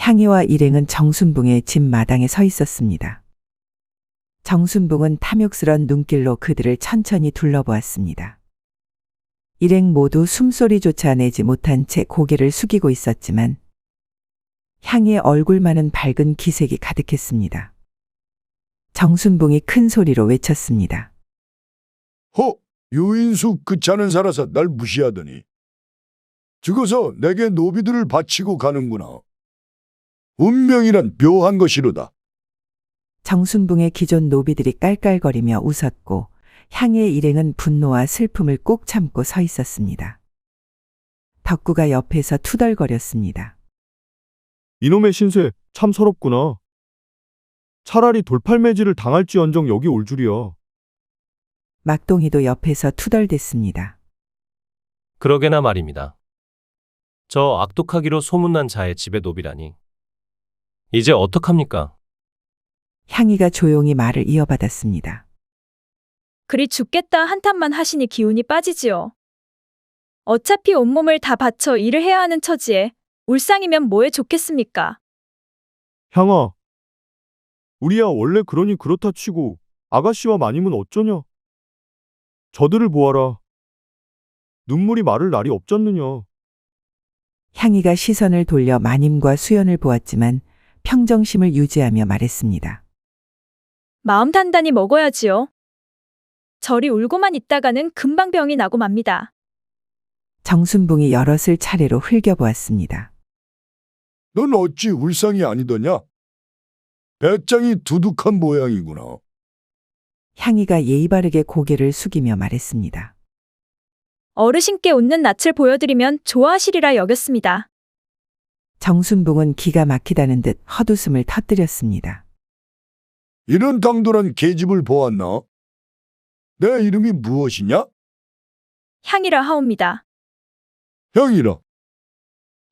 향이와 일행은 정순붕의 집 마당에 서 있었습니다. 정순붕은 탐욕스런 눈길로 그들을 천천히 둘러보았습니다. 일행 모두 숨소리조차 내지 못한 채 고개를 숙이고 있었지만 향이의 얼굴만은 밝은 기색이 가득했습니다. 정순붕이 큰 소리로 외쳤습니다. 유인수 그찮은 살아서 날 무시하더니 죽어서 내게 노비들을 바치고 가는구나. 운명이란 묘한 것이로다. 정순붕의 기존 노비들이 깔깔거리며 웃었고 향이의 일행은 분노와 슬픔을 꼭 참고 서 있었습니다. 덕구가 옆에서 투덜거렸습니다. 이놈의 신세 참 서럽구나. 차라리 돌팔매질을 당할지언정 여기 올 줄이야. 막동이도 옆에서 투덜댔습니다. 그러게나 말입니다. 저 악독하기로 소문난 자의 집에 노비라니. 이제 어떡합니까? 향이가 조용히 말을 이어받았습니다. 그리 죽겠다 한탄만 하시니 기운이 빠지지요. 어차피 온몸을 다 바쳐 일을 해야 하는 처지에 울상이면 뭐에 좋겠습니까? 향아, 우리야 원래 그러니 그렇다 치고 아가씨와 마님은 어쩌냐? 저들을 보아라. 눈물이 마를 날이 없잖느냐. 향이가 시선을 돌려 마님과 수연을 보았지만 평정심을 유지하며 말했습니다. 마음 단단히 먹어야지요. 저리 울고만 있다가는 금방 병이 나고 맙니다. 정순붕이 여럿을 차례로 흘겨보았습니다. 넌 어찌 울상이 아니더냐? 배짱이 두둑한 모양이구나. 향이가 예의 바르게 고개를 숙이며 말했습니다. 어르신께 웃는 낯을 보여드리면 좋아하시리라 여겼습니다. 정순붕은 기가 막히다는 듯 헛웃음을 터뜨렸습니다. 이런 당돌한 계집을 보았나? 내 이름이 무엇이냐? 향이라 하옵니다. 형이라.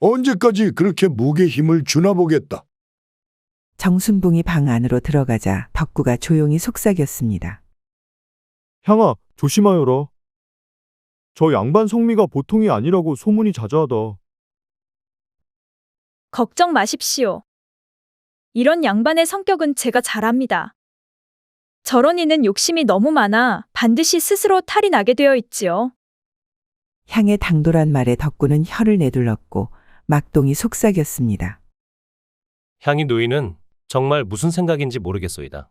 언제까지 그렇게 목에 힘을 주나 보겠다. 정순붕이 방 안으로 들어가자 덕구가 조용히 속삭였습니다. 향아, 조심하여라. 저 양반 성미가 보통이 아니라고 소문이 자자하다. 걱정 마십시오. 이런 양반의 성격은 제가 잘 압니다. 저런 이는 욕심이 너무 많아 반드시 스스로 탈이 나게 되어 있지요. 향의 당돌한 말에 덕구는 혀를 내둘렀고 막동이 속삭였습니다. 향이 누이는 정말 무슨 생각인지 모르겠소이다.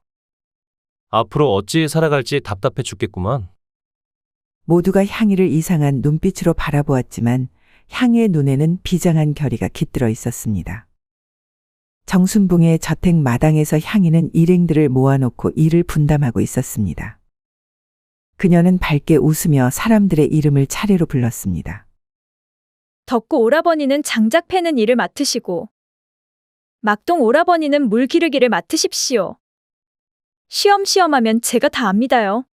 앞으로 어찌 살아갈지 답답해 죽겠구만. 모두가 향이를 이상한 눈빛으로 바라보았지만 향이의 눈에는 비장한 결의가 깃들어 있었습니다. 정순붕의 저택 마당에서 향이는 일행들을 모아놓고 일을 분담하고 있었습니다. 그녀는 밝게 웃으며 사람들의 이름을 차례로 불렀습니다. 덕구 오라버니는 장작 패는 일을 맡으시고 막동 오라버니는 물 기르기를 맡으십시오. 쉬엄쉬엄 하면 제가 다 압니다요.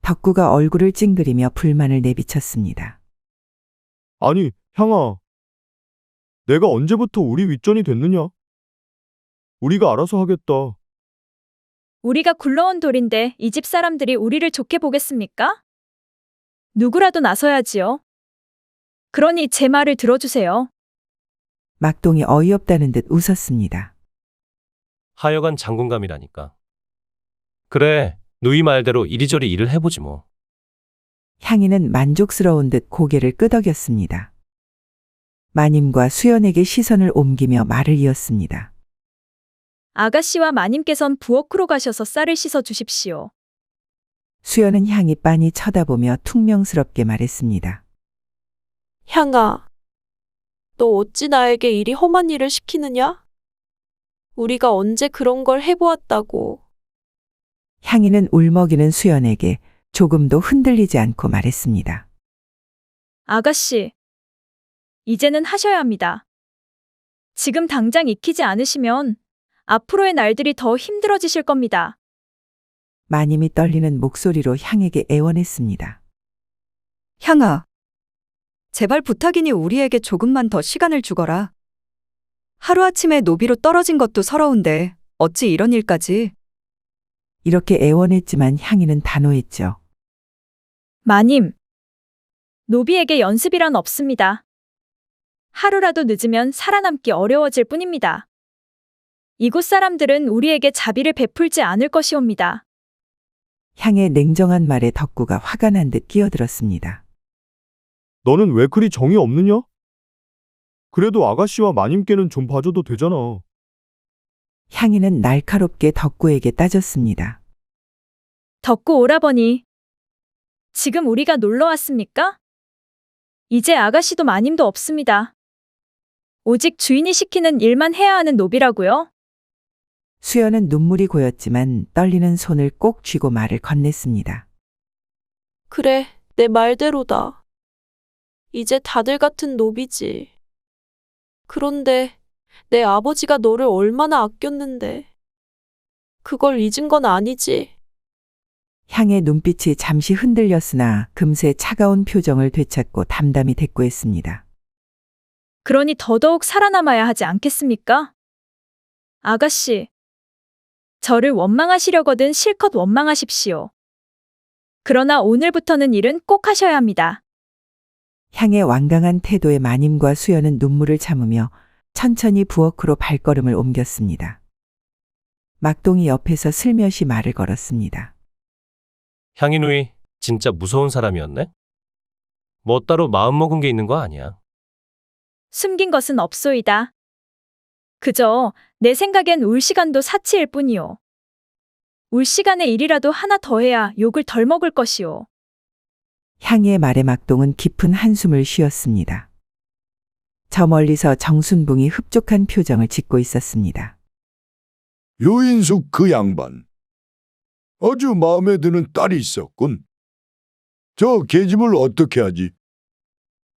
덕구가 얼굴을 찡그리며 불만을 내비쳤습니다. 아니, 향아. 내가 언제부터 우리 윗전이 됐느냐? 우리가 알아서 하겠다. 우리가 굴러온 돌인데 이 집 사람들이 우리를 좋게 보겠습니까? 누구라도 나서야지요. 그러니 제 말을 들어주세요. 막동이 어이없다는 듯 웃었습니다. 하여간 장군감이라니까. 그래, 누이 말대로 이리저리 일을 해보지 뭐. 향이는 만족스러운 듯 고개를 끄덕였습니다. 마님과 수연에게 시선을 옮기며 말을 이었습니다. 아가씨와 마님께선 부엌으로 가셔서 쌀을 씻어 주십시오. 수연은 향이 빤히 쳐다보며 퉁명스럽게 말했습니다. 향아, 너 어찌 나에게 이리 험한 일을 시키느냐? 우리가 언제 그런 걸 해보았다고. 향이는 울먹이는 수연에게 조금도 흔들리지 않고 말했습니다. 아가씨, 이제는 하셔야 합니다. 지금 당장 익히지 않으시면 앞으로의 날들이 더 힘들어지실 겁니다. 마님이 떨리는 목소리로 향에게 애원했습니다. 향아, 제발 부탁이니 우리에게 조금만 더 시간을 주거라. 하루아침에 노비로 떨어진 것도 서러운데 어찌 이런 일까지. 이렇게 애원했지만 향이는 단호했죠. 마님, 노비에게 연습이란 없습니다. 하루라도 늦으면 살아남기 어려워질 뿐입니다. 이곳 사람들은 우리에게 자비를 베풀지 않을 것이옵니다. 향의 냉정한 말에 덕구가 화가 난 듯 끼어들었습니다. 너는 왜 그리 정이 없느냐? 그래도 아가씨와 마님께는 좀 봐줘도 되잖아. 향이는 날카롭게 덕구에게 따졌습니다. 덕구 오라버니, 지금 우리가 놀러 왔습니까? 이제 아가씨도 마님도 없습니다. 오직 주인이 시키는 일만 해야 하는 노비라고요? 수연은 눈물이 고였지만 떨리는 손을 꼭 쥐고 말을 건넸습니다. 그래, 내 말대로다. 이제 다들 같은 노비지. 그런데 내 아버지가 너를 얼마나 아꼈는데. 그걸 잊은 건 아니지. 향의 눈빛이 잠시 흔들렸으나 금세 차가운 표정을 되찾고 담담히 대꾸했습니다. 그러니 더더욱 살아남아야 하지 않겠습니까? 아가씨, 저를 원망하시려거든 실컷 원망하십시오. 그러나 오늘부터는 일은 꼭 하셔야 합니다. 향의 완강한 태도에 마님과 수연은 눈물을 참으며 천천히 부엌으로 발걸음을 옮겼습니다. 막동이 옆에서 슬며시 말을 걸었습니다. 향이 누이 진짜 무서운 사람이었네? 뭐 따로 마음먹은 게 있는 거 아니야? 숨긴 것은 없소이다. 그저 내 생각엔 울 시간도 사치일 뿐이요. 울 시간에 일이라도 하나 더 해야 욕을 덜 먹을 것이오. 향의 말에 막동은 깊은 한숨을 쉬었습니다. 저 멀리서 정순붕이 흡족한 표정을 짓고 있었습니다. 요인숙 그 양반. 아주 마음에 드는 딸이 있었군. 저 계집을 어떻게 하지?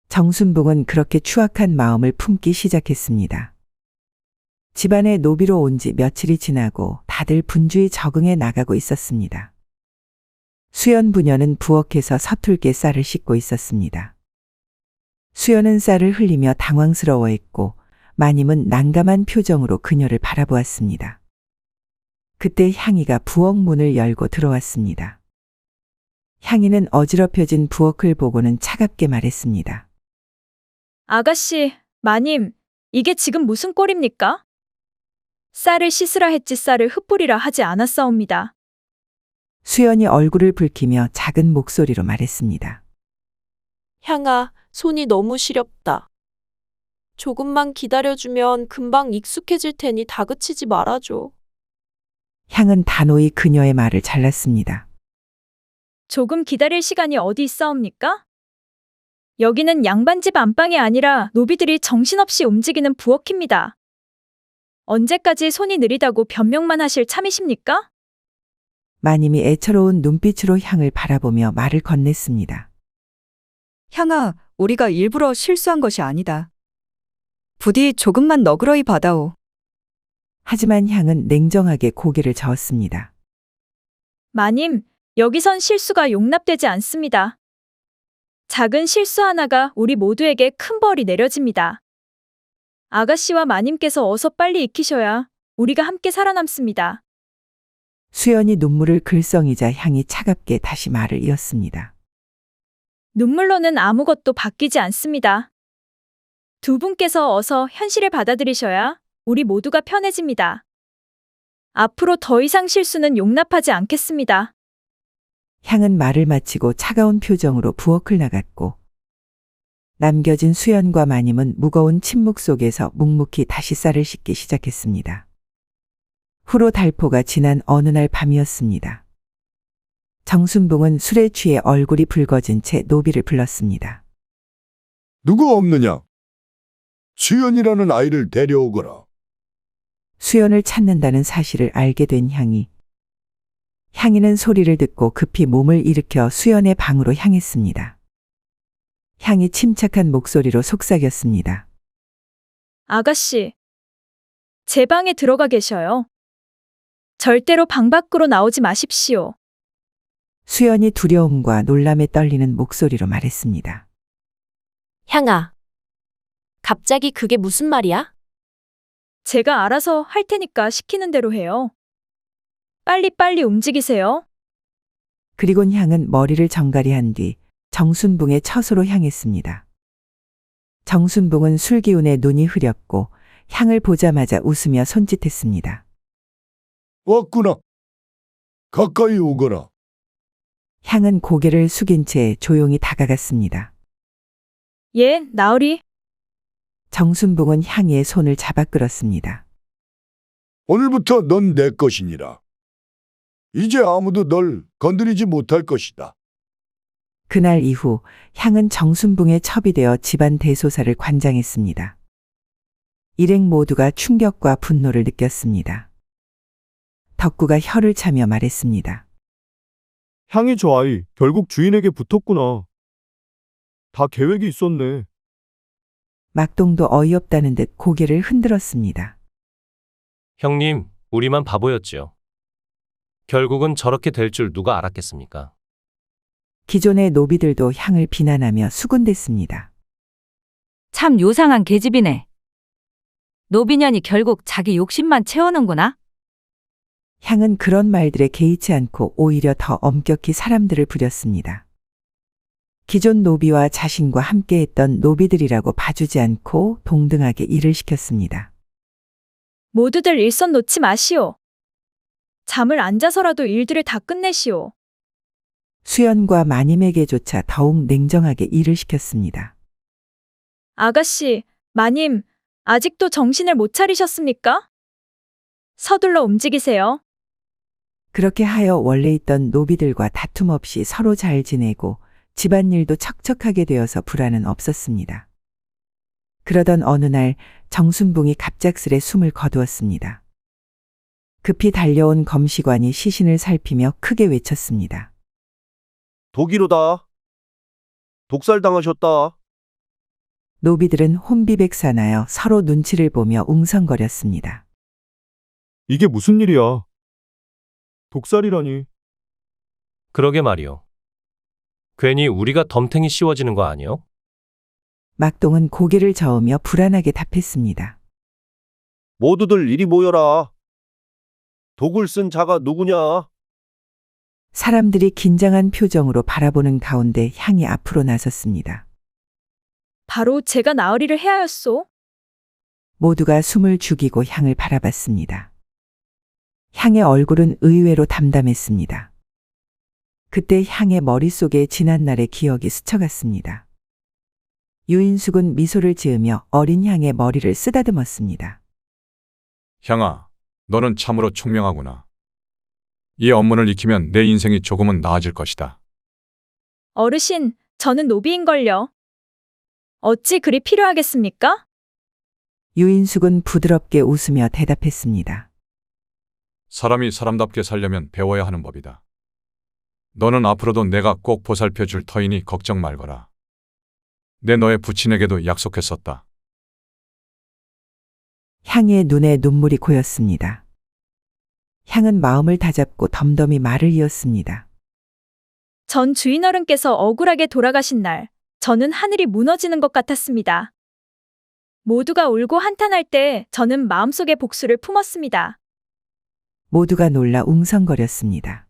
정순붕은 그렇게 추악한 마음을 품기 시작했습니다. 집안에 노비로 온 지 며칠이 지나고 다들 분주히 적응해 나가고 있었습니다. 수연 부녀는 부엌에서 서툴게 쌀을 씻고 있었습니다. 수연은 쌀을 흘리며 당황스러워했고 마님은 난감한 표정으로 그녀를 바라보았습니다. 그때 향이가 부엌 문을 열고 들어왔습니다. 향이는 어지럽혀진 부엌을 보고는 차갑게 말했습니다. 아가씨, 마님, 이게 지금 무슨 꼴입니까? 쌀을 씻으라 했지 쌀을 흩뿌리라 하지 않았사옵니다. 수연이 얼굴을 붉히며 작은 목소리로 말했습니다. 향아, 손이 너무 시렵다. 조금만 기다려주면 금방 익숙해질 테니 다그치지 말아줘. 향은 단호히 그녀의 말을 잘랐습니다. 조금 기다릴 시간이 어디 있사옵니까? 여기는 양반집 안방이 아니라 노비들이 정신없이 움직이는 부엌입니다. 언제까지 손이 느리다고 변명만 하실 참이십니까? 마님이 애처로운 눈빛으로 향을 바라보며 말을 건넸습니다. 향아, 우리가 일부러 실수한 것이 아니다. 부디 조금만 너그러이 받아오. 하지만 향은 냉정하게 고개를 저었습니다. 마님, 여기선 실수가 용납되지 않습니다. 작은 실수 하나가 우리 모두에게 큰 벌이 내려집니다. 아가씨와 마님께서 어서 빨리 익히셔야 우리가 함께 살아남습니다. 수연이 눈물을 글썽이자 향이 차갑게 다시 말을 이었습니다. 눈물로는 아무것도 바뀌지 않습니다. 두 분께서 어서 현실을 받아들이셔야 우리 모두가 편해집니다. 앞으로 더 이상 실수는 용납하지 않겠습니다. 향은 말을 마치고 차가운 표정으로 부엌을 나갔고 남겨진 수연과 마님은 무거운 침묵 속에서 묵묵히 다시 쌀을 씻기 시작했습니다. 후로 달포가 지난 어느 날 밤이었습니다. 정순붕은 술에 취해 얼굴이 붉어진 채 노비를 불렀습니다. 누구 없느냐? 수연이라는 아이를 데려오거라. 수연을 찾는다는 사실을 알게 된 향이는 소리를 듣고 급히 몸을 일으켜 수연의 방으로 향했습니다. 향이 침착한 목소리로 속삭였습니다. 아가씨, 제 방에 들어가 계셔요. 절대로 방 밖으로 나오지 마십시오. 수연이 두려움과 놀람에 떨리는 목소리로 말했습니다. 향아, 갑자기 그게 무슨 말이야? 제가 알아서 할 테니까 시키는 대로 해요. 빨리빨리 움직이세요. 그리곤 향은 머리를 정갈이 한 뒤 정순붕의 처소로 향했습니다. 정순봉은 술 기운에 눈이 흐렸고 향을 보자마자 웃으며 손짓했습니다. 왔구나. 가까이 오거라. 향은 고개를 숙인 채 조용히 다가갔습니다. 예, 나으리. 정순봉은 향의 손을 잡아 끌었습니다. 오늘부터 넌 내 것이니라. 이제 아무도 널 건드리지 못할 것이다. 그날 이후 향은 정순봉의 첩이 되어 집안 대소사를 관장했습니다. 일행 모두가 충격과 분노를 느꼈습니다. 덕구가 혀를 차며 말했습니다. 향이 저 아이 결국 주인에게 붙었구나. 다 계획이 있었네. 막동도 어이없다는 듯 고개를 흔들었습니다. 형님, 우리만 바보였지요. 결국은 저렇게 될 줄 누가 알았겠습니까? 기존의 노비들도 향을 비난하며 수군댔습니다. 참 요상한 계집이네. 노비년이 결국 자기 욕심만 채우는구나. 향은 그런 말들에 개의치 않고 오히려 더 엄격히 사람들을 부렸습니다. 기존 노비와 자신과 함께했던 노비들이라고 봐주지 않고 동등하게 일을 시켰습니다. 모두들 일선 놓지 마시오. 잠을 안 자서라도 일들을 다 끝내시오. 수연과 마님에게조차 더욱 냉정하게 일을 시켰습니다. 아가씨, 마님, 아직도 정신을 못 차리셨습니까? 서둘러 움직이세요. 그렇게 하여 원래 있던 노비들과 다툼 없이 서로 잘 지내고 집안일도 척척하게 되어서 불안은 없었습니다. 그러던 어느 날 정순봉이 갑작스레 숨을 거두었습니다. 급히 달려온 검시관이 시신을 살피며 크게 외쳤습니다. 독이로다. 독살당하셨다. 노비들은 혼비백산하여 서로 눈치를 보며 웅성거렸습니다. 이게 무슨 일이야? 독살이라니. 그러게 말이요. 괜히 우리가 덤탱이 씌워지는 거 아니요? 막동은 고개를 저으며 불안하게 답했습니다. 모두들 이리 모여라. 독을 쓴 자가 누구냐? 사람들이 긴장한 표정으로 바라보는 가운데 향이 앞으로 나섰습니다. 바로 제가 나으리를 해하였소. 모두가 숨을 죽이고 향을 바라봤습니다. 향의 얼굴은 의외로 담담했습니다. 그때 향의 머릿속에 지난날의 기억이 스쳐갔습니다. 유인숙은 미소를 지으며 어린 향의 머리를 쓰다듬었습니다. 향아, 너는 참으로 총명하구나. 이 업무를 익히면 내 인생이 조금은 나아질 것이다. 어르신, 저는 노비인걸요. 어찌 그리 필요하겠습니까? 유인숙은 부드럽게 웃으며 대답했습니다. 사람이 사람답게 살려면 배워야 하는 법이다. 너는 앞으로도 내가 꼭 보살펴 줄 터이니 걱정 말거라. 내 너의 부친에게도 약속했었다. 향의 눈에 눈물이 고였습니다. 향은 마음을 다잡고 덤덤히 말을 이었습니다. 전 주인어른께서 억울하게 돌아가신 날, 저는 하늘이 무너지는 것 같았습니다. 모두가 울고 한탄할 때 저는 마음속에 복수를 품었습니다. 모두가 놀라 웅성거렸습니다.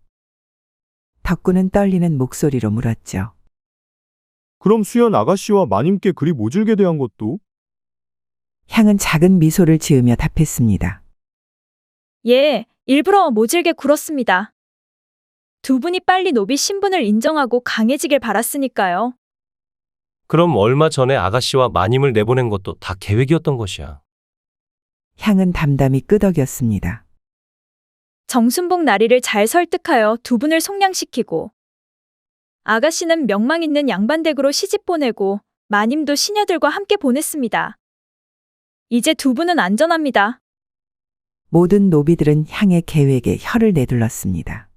덕구는 떨리는 목소리로 물었죠. 그럼 수연 아가씨와 마님께 그리 모질게 대한 것도? 향은 작은 미소를 지으며 답했습니다. 예, 일부러 모질게 굴었습니다. 두 분이 빨리 노비 신분을 인정하고 강해지길 바랐으니까요. 그럼 얼마 전에 아가씨와 마님을 내보낸 것도 다 계획이었던 것이야. 향은 담담히 끄덕였습니다. 정순봉 나리를 잘 설득하여 두 분을 속량시키고 아가씨는 명망 있는 양반댁으로 시집 보내고 마님도 시녀들과 함께 보냈습니다. 이제 두 분은 안전합니다. 모든 노비들은 향의 계획에 혀를 내둘렀습니다.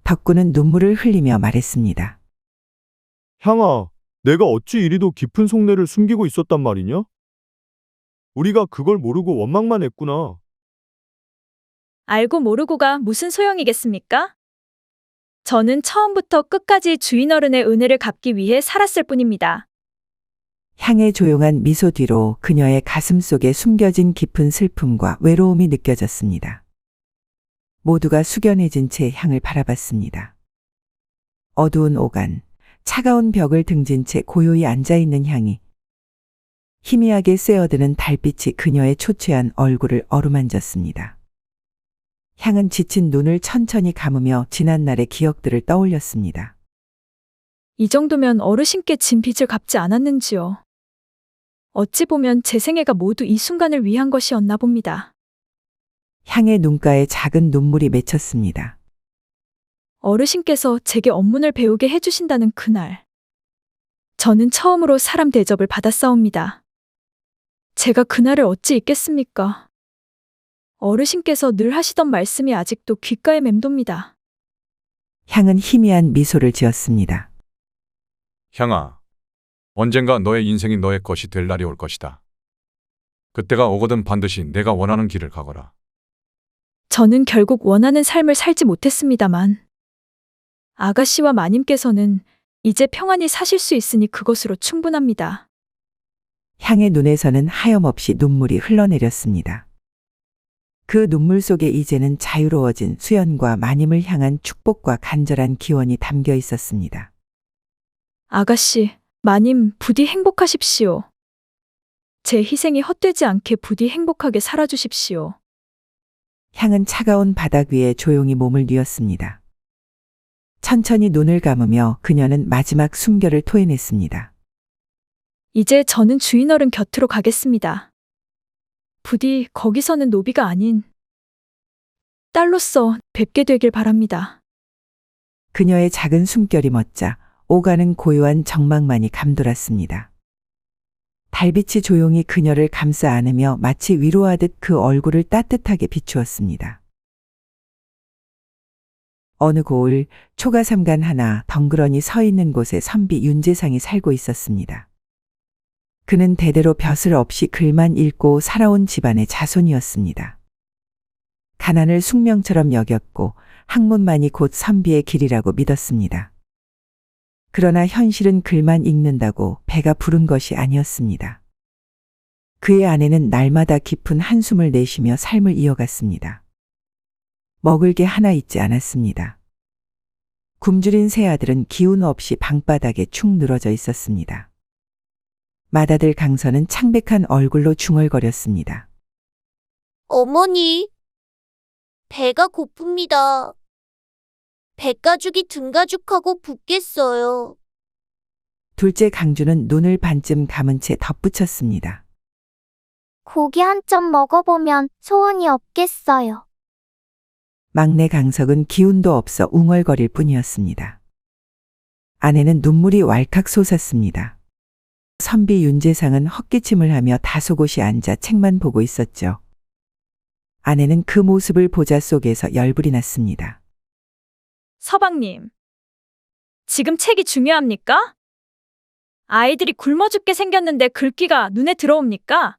덕구는 눈물을 흘리며 말했습니다. 향아, 내가 어찌 이리도 깊은 속내를 숨기고 있었단 말이냐? 우리가 그걸 모르고 원망만 했구나. 알고 모르고가 무슨 소용이겠습니까? 저는 처음부터 끝까지 주인어른의 은혜를 갚기 위해 살았을 뿐입니다. 향의 조용한 미소 뒤로 그녀의 가슴 속에 숨겨진 깊은 슬픔과 외로움이 느껴졌습니다. 모두가 숙연해진 채 향을 바라봤습니다. 어두운 오간, 차가운 벽을 등진 채 고요히 앉아있는 향이 희미하게 쐬어드는 달빛이 그녀의 초췌한 얼굴을 어루만졌습니다. 향은 지친 눈을 천천히 감으며 지난날의 기억들을 떠올렸습니다. 이 정도면 어르신께 진 빚을 갚지 않았는지요. 어찌 보면 제 생애가 모두 이 순간을 위한 것이었나 봅니다. 향의 눈가에 작은 눈물이 맺혔습니다. 어르신께서 제게 업문을 배우게 해주신다는 그날. 저는 처음으로 사람 대접을 받았사옵니다. 제가 그날을 어찌 잊겠습니까? 어르신께서 늘 하시던 말씀이 아직도 귓가에 맴돕니다. 향은 희미한 미소를 지었습니다. 향아, 언젠가 너의 인생이 너의 것이 될 날이 올 것이다. 그때가 오거든 반드시 내가 원하는 길을 가거라. 저는 결국 원하는 삶을 살지 못했습니다만, 아가씨와 마님께서는 이제 평안히 사실 수 있으니 그것으로 충분합니다. 향의 눈에서는 하염없이 눈물이 흘러내렸습니다. 그 눈물 속에 이제는 자유로워진 수연과 마님을 향한 축복과 간절한 기원이 담겨 있었습니다. 아가씨, 마님, 부디 행복하십시오. 제 희생이 헛되지 않게 부디 행복하게 살아주십시오. 향은 차가운 바닥 위에 조용히 몸을 뉘었습니다. 천천히 눈을 감으며 그녀는 마지막 숨결을 토해냈습니다. 이제 저는 주인어른 곁으로 가겠습니다. 부디 거기서는 노비가 아닌 딸로서 뵙게 되길 바랍니다. 그녀의 작은 숨결이 멎자 오가는 고요한 정막만이 감돌았습니다. 달빛이 조용히 그녀를 감싸 안으며 마치 위로하듯 그 얼굴을 따뜻하게 비추었습니다. 어느 고을 초가삼간 하나 덩그러니 서 있는 곳에 선비 윤재상이 살고 있었습니다. 그는 대대로 벼슬 없이 글만 읽고 살아온 집안의 자손이었습니다. 가난을 숙명처럼 여겼고 학문만이 곧 선비의 길이라고 믿었습니다. 그러나 현실은 글만 읽는다고 배가 부른 것이 아니었습니다. 그의 아내는 날마다 깊은 한숨을 내쉬며 삶을 이어갔습니다. 먹을 게 하나 있지 않았습니다. 굶주린 세 아들은 기운 없이 방바닥에 축 늘어져 있었습니다. 맏아들 강선은 창백한 얼굴로 중얼거렸습니다. 어머니, 배가 고픕니다. 배가죽이 등가죽하고 붓겠어요. 둘째 강주는 눈을 반쯤 감은 채 덧붙였습니다. 고기 한 점 먹어보면 소원이 없겠어요. 막내 강석은 기운도 없어 웅얼거릴 뿐이었습니다. 아내는 눈물이 왈칵 솟았습니다. 선비 윤재상은 헛기침을 하며 다소곳이 앉아 책만 보고 있었죠. 아내는 그 모습을 보자 속에서 열불이 났습니다. 서방님, 지금 책이 중요합니까? 아이들이 굶어 죽게 생겼는데 글귀가 눈에 들어옵니까?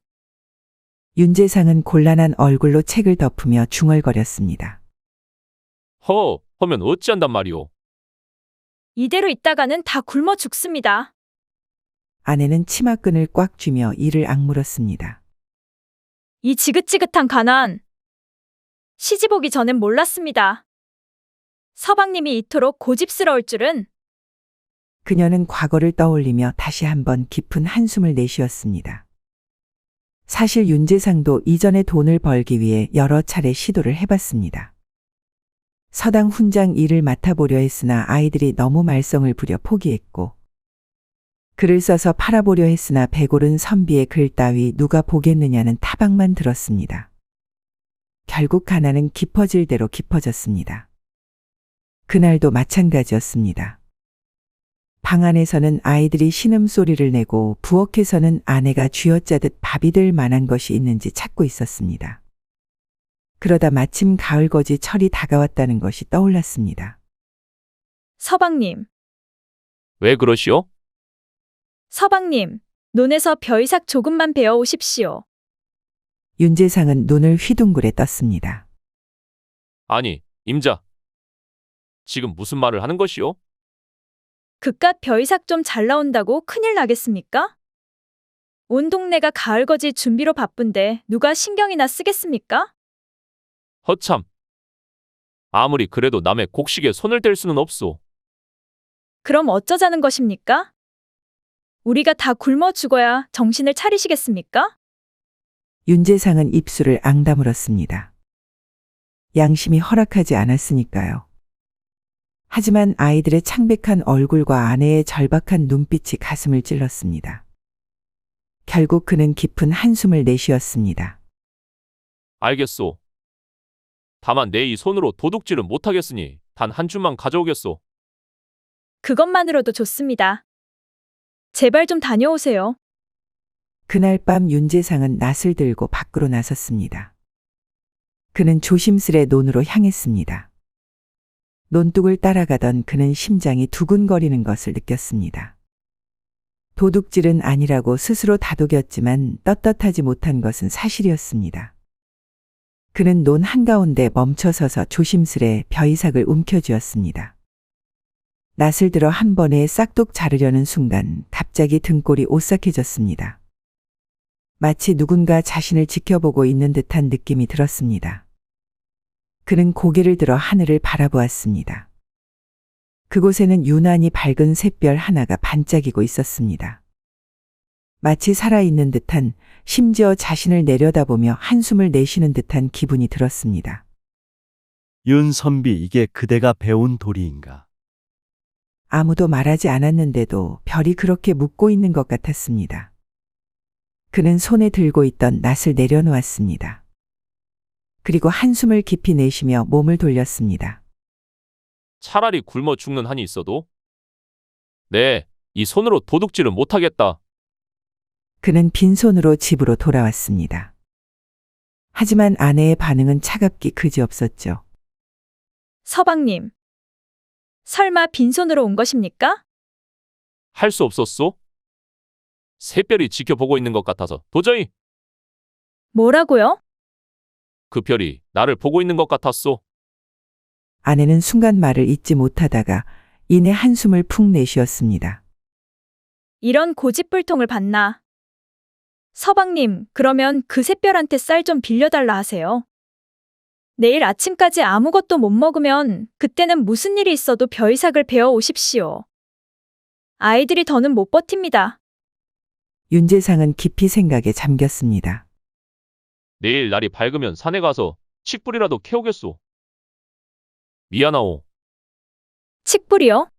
윤재상은 곤란한 얼굴로 책을 덮으며 중얼거렸습니다. 허면 어찌한단 말이오? 이대로 있다가는 다 굶어 죽습니다. 아내는 치마끈을 꽉 쥐며 이를 악물었습니다. 이 지긋지긋한 가난. 시집 오기 전엔 몰랐습니다. 서방님이 이토록 고집스러울 줄은. 그녀는 과거를 떠올리며 다시 한번 깊은 한숨을 내쉬었습니다. 사실 윤재상도 이전에 돈을 벌기 위해 여러 차례 시도를 해봤습니다. 서당 훈장 일을 맡아보려 했으나 아이들이 너무 말썽을 부려 포기했고, 글을 써서 팔아보려 했으나 배고른 선비의 글 따위 누가 보겠느냐는 타박만 들었습니다. 결국 가난은 깊어질 대로 깊어졌습니다. 그날도 마찬가지였습니다. 방 안에서는 아이들이 신음소리를 내고 부엌에서는 아내가 쥐어짜듯 밥이 될 만한 것이 있는지 찾고 있었습니다. 그러다 마침 가을거지 철이 다가왔다는 것이 떠올랐습니다. 서방님, 왜 그러시오? 서방님, 논에서 벼이삭 조금만 베어 오십시오. 윤재상은 눈을 휘둥그레 떴습니다. 아니, 임자. 지금 무슨 말을 하는 것이오? 그깟 벼이삭 좀 잘 나온다고 큰일 나겠습니까? 온 동네가 가을거지 준비로 바쁜데 누가 신경이나 쓰겠습니까? 허참. 아무리 그래도 남의 곡식에 손을 댈 수는 없소. 그럼 어쩌자는 것입니까? 우리가 다 굶어 죽어야 정신을 차리시겠습니까? 윤재상은 입술을 앙다물었습니다. 양심이 허락하지 않았으니까요. 하지만 아이들의 창백한 얼굴과 아내의 절박한 눈빛이 가슴을 찔렀습니다. 결국 그는 깊은 한숨을 내쉬었습니다. 알겠소. 다만 내 이 손으로 도둑질은 못하겠으니 단 한 줌만 가져오겠소. 그것만으로도 좋습니다. 제발 좀 다녀오세요. 그날 밤 윤재상은 낫을 들고 밖으로 나섰습니다. 그는 조심스레 논으로 향했습니다. 논둑을 따라가던 그는 심장이 두근거리는 것을 느꼈습니다. 도둑질은 아니라고 스스로 다독였지만 떳떳하지 못한 것은 사실이었습니다. 그는 논 한가운데 멈춰서서 조심스레 벼이삭을 움켜쥐었습니다. 낫을 들어 한 번에 싹둑 자르려는 순간 갑자기 등골이 오싹해졌습니다. 마치 누군가 자신을 지켜보고 있는 듯한 느낌이 들었습니다. 그는 고개를 들어 하늘을 바라보았습니다. 그곳에는 유난히 밝은 샛별 하나가 반짝이고 있었습니다. 마치 살아있는 듯한, 심지어 자신을 내려다보며 한숨을 내쉬는 듯한 기분이 들었습니다. 윤선비, 이게 그대가 배운 도리인가? 아무도 말하지 않았는데도 별이 그렇게 묻고 있는 것 같았습니다. 그는 손에 들고 있던 낫을 내려놓았습니다. 그리고 한숨을 깊이 내쉬며 몸을 돌렸습니다. 차라리 굶어 죽는 한이 있어도 네, 이 손으로 도둑질은 못하겠다. 그는 빈손으로 집으로 돌아왔습니다. 하지만 아내의 반응은 차갑기 그지없었죠. 서방님. 설마 빈손으로 온 것입니까? 할 수 없었소? 새별이 지켜보고 있는 것 같아서 도저히. 뭐라고요? 그 별이 나를 보고 있는 것 같았소. 아내는 순간 말을 잇지 못하다가 이내 한숨을 푹 내쉬었습니다. 이런 고집불통을 봤나? 서방님, 그러면 그 샛별한테 쌀 좀 빌려달라 하세요. 내일 아침까지 아무것도 못 먹으면 그때는 무슨 일이 있어도 벼이삭을 베어 오십시오. 아이들이 더는 못 버팁니다. 윤재상은 깊이 생각에 잠겼습니다. 내일 날이 밝으면 산에 가서 칡뿌리라도 캐오겠소. 미안하오. 칡뿌리요?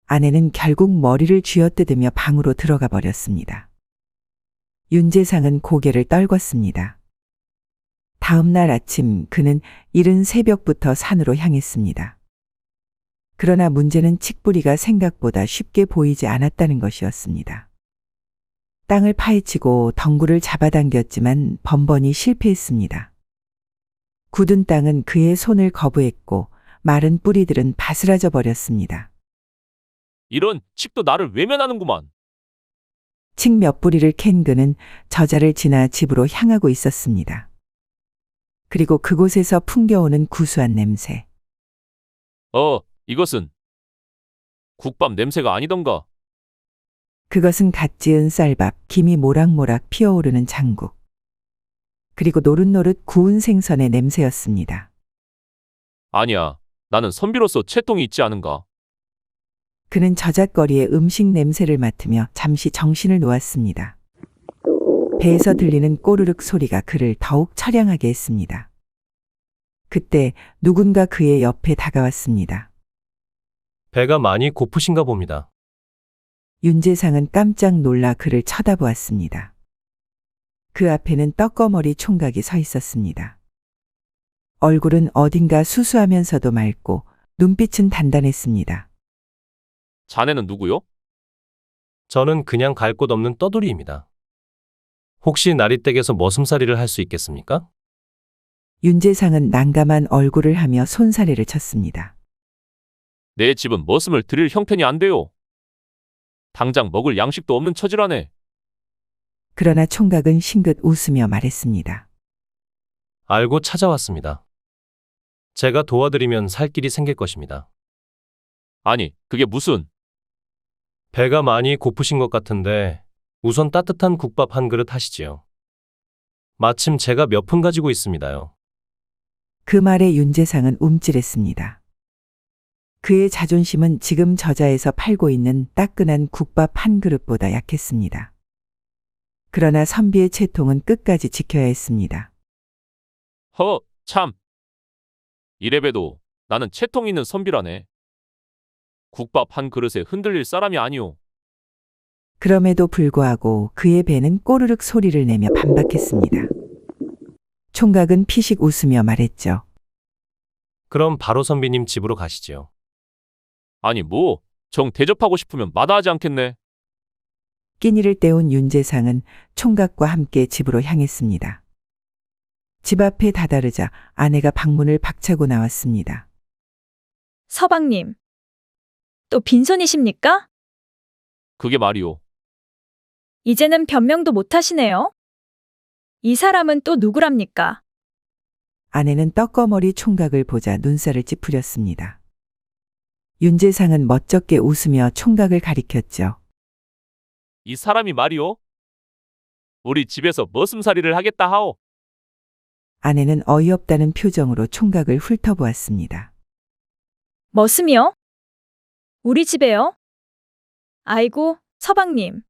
아내는 결국 머리를 쥐어뜯으며 방으로 들어가 버렸습니다. 윤재상은 고개를 떨궜습니다. 다음 날 아침 그는 이른 새벽부터 산으로 향했습니다. 그러나 문제는 칡뿌리가 생각보다 쉽게 보이지 않았다는 것이었습니다. 땅을 파헤치고 덩굴을 잡아당겼지만 번번이 실패했습니다. 굳은 땅은 그의 손을 거부했고 마른 뿌리들은 바스라져 버렸습니다. 이런 칡도 나를 외면하는구만. 칡 몇 뿌리를 캔 그는 저자를 지나 집으로 향하고 있었습니다. 그리고 그곳에서 풍겨오는 구수한 냄새. 이것은 국밥 냄새가 아니던가. 그것은 갓 지은 쌀밥, 김이 모락모락 피어오르는 장국. 그리고 노릇노릇 구운 생선의 냄새였습니다. 아니야, 나는 선비로서 채통이 있지 않은가. 그는 저잣거리의 음식 냄새를 맡으며 잠시 정신을 놓았습니다. 배에서 들리는 꼬르륵 소리가 그를 더욱 처량하게 했습니다. 그때 누군가 그의 옆에 다가왔습니다. 배가 많이 고프신가 봅니다. 윤재상은 깜짝 놀라 그를 쳐다보았습니다. 그 앞에는 떡거머리 총각이 서 있었습니다. 얼굴은 어딘가 수수하면서도 맑고 눈빛은 단단했습니다. 자네는 누구요? 저는 그냥 갈 곳 없는 떠돌이입니다. 혹시 나리댁에서 머슴살이를 할 수 있겠습니까? 윤재상은 난감한 얼굴을 하며 손사래를 쳤습니다. 내 집은 머슴을 들일 형편이 안 돼요. 당장 먹을 양식도 없는 처지라네. 그러나 총각은 싱긋 웃으며 말했습니다. 알고 찾아왔습니다. 제가 도와드리면 살 길이 생길 것입니다. 아니, 그게 무슨... 배가 많이 고프신 것 같은데 우선 따뜻한 국밥 한 그릇 하시지요. 마침 제가 몇 푼 가지고 있습니다요. 그 말에 윤재상은 움찔했습니다. 그의 자존심은 지금 저자에서 팔고 있는 따끈한 국밥 한 그릇보다 약했습니다. 그러나 선비의 채통은 끝까지 지켜야 했습니다. 참. 이래봬도 나는 채통 있는 선비라네. 국밥 한 그릇에 흔들릴 사람이 아니오. 그럼에도 불구하고 그의 배는 꼬르륵 소리를 내며 반박했습니다. 총각은 피식 웃으며 말했죠. 그럼 바로 선비님 집으로 가시지요. 아니 뭐, 정 대접하고 싶으면 마다하지 않겠네. 끼니를 때운 윤재상은 총각과 함께 집으로 향했습니다. 집 앞에 다다르자 아내가 방문을 박차고 나왔습니다. 서방님, 또 빈손이십니까? 그게 말이오. 이제는 변명도 못하시네요. 이 사람은 또 누구랍니까? 아내는 떡거머리 총각을 보자 눈살을 찌푸렸습니다. 윤재상은 멋쩍게 웃으며 총각을 가리켰죠. 이 사람이 말이오. 우리 집에서 머슴살이를 하겠다 하오. 아내는 어이없다는 표정으로 총각을 훑어보았습니다. 머슴이요? 우리 집에요? 아이고, 서방님.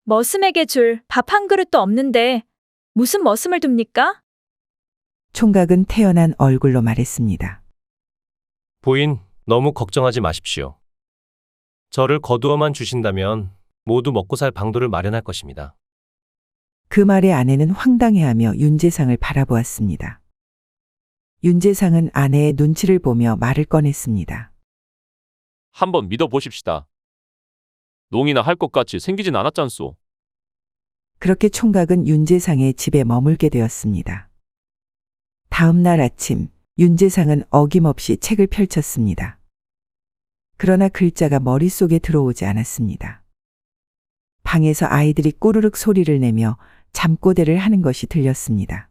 머슴에게 줄 밥 한 그릇도 없는데 무슨 머슴을 둡니까? 총각은 태연한 얼굴로 말했습니다. 부인, 너무 걱정하지 마십시오. 저를 거두어만 주신다면 모두 먹고 살 방도를 마련할 것입니다. 그 말에 아내는 황당해하며 윤재상을 바라보았습니다. 윤재상은 아내의 눈치를 보며 말을 꺼냈습니다. 한번 믿어보십시다. 농이나 할 것 같이 생기진 않았잖소. 그렇게 총각은 윤재상의 집에 머물게 되었습니다. 다음 날 아침 윤재상은 어김없이 책을 펼쳤습니다. 그러나 글자가 머릿속에 들어오지 않았습니다. 방에서 아이들이 꼬르륵 소리를 내며 잠꼬대를 하는 것이 들렸습니다.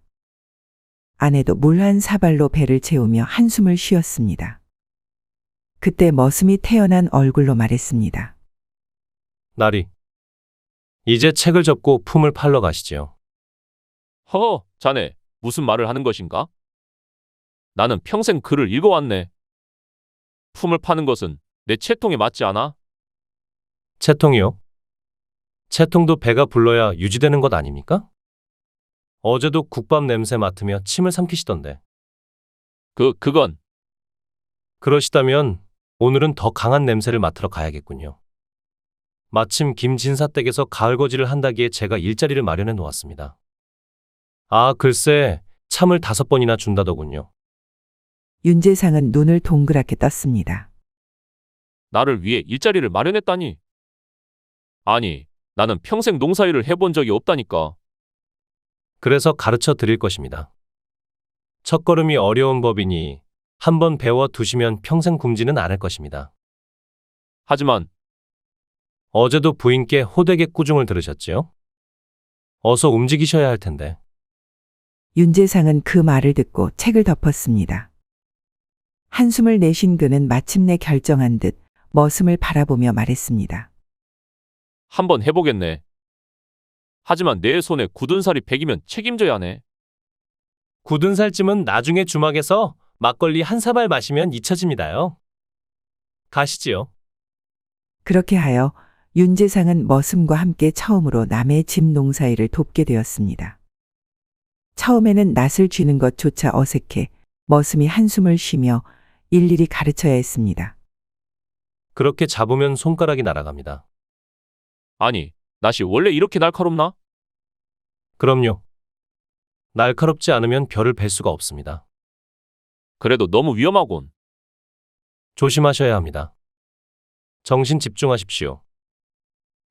아내도 물 한 사발로 배를 채우며 한숨을 쉬었습니다. 그때 머슴이 태연한 얼굴로 말했습니다. 나리, 이제 책을 접고 품을 팔러 가시지요. 자네, 무슨 말을 하는 것인가? 나는 평생 글을 읽어왔네. 품을 파는 것은 내 채통에 맞지 않아? 채통이요? 채통도 배가 불러야 유지되는 것 아닙니까? 어제도 국밥 냄새 맡으며 침을 삼키시던데. 그건. 그러시다면 오늘은 더 강한 냄새를 맡으러 가야겠군요. 마침 김진사 댁에서 가을거지를 한다기에 제가 일자리를 마련해 놓았습니다. 아, 글쎄, 참을 5번이나 준다더군요. 윤재상은 눈을 동그랗게 떴습니다. 나를 위해 일자리를 마련했다니. 아니, 나는 평생 농사일을 해본 적이 없다니까. 그래서 가르쳐 드릴 것입니다. 첫걸음이 어려운 법이니 한번 배워 두시면 평생 굶지는 않을 것입니다. 하지만 어제도 부인께 호되게 꾸중을 들으셨지요? 어서 움직이셔야 할 텐데. 윤재상은 그 말을 듣고 책을 덮었습니다. 한숨을 내쉰 그는 마침내 결정한 듯 머슴을 바라보며 말했습니다. 한번 해보겠네. 하지만 내 손에 굳은 살이 100이면 책임져야 하네. 굳은 살찜은 나중에 주막에서 막걸리 한 사발 마시면 잊혀집니다요. 가시지요. 그렇게 하여 윤재상은 머슴과 함께 처음으로 남의 집 농사일을 돕게 되었습니다. 처음에는 낯을 쥐는 것조차 어색해 머슴이 한숨을 쉬며 일일이 가르쳐야 했습니다. 그렇게 잡으면 손가락이 날아갑니다. 아니, 낫이 원래 이렇게 날카롭나? 그럼요. 날카롭지 않으면 별을 뵐 수가 없습니다. 그래도 너무 위험하군. 조심하셔야 합니다. 정신 집중하십시오.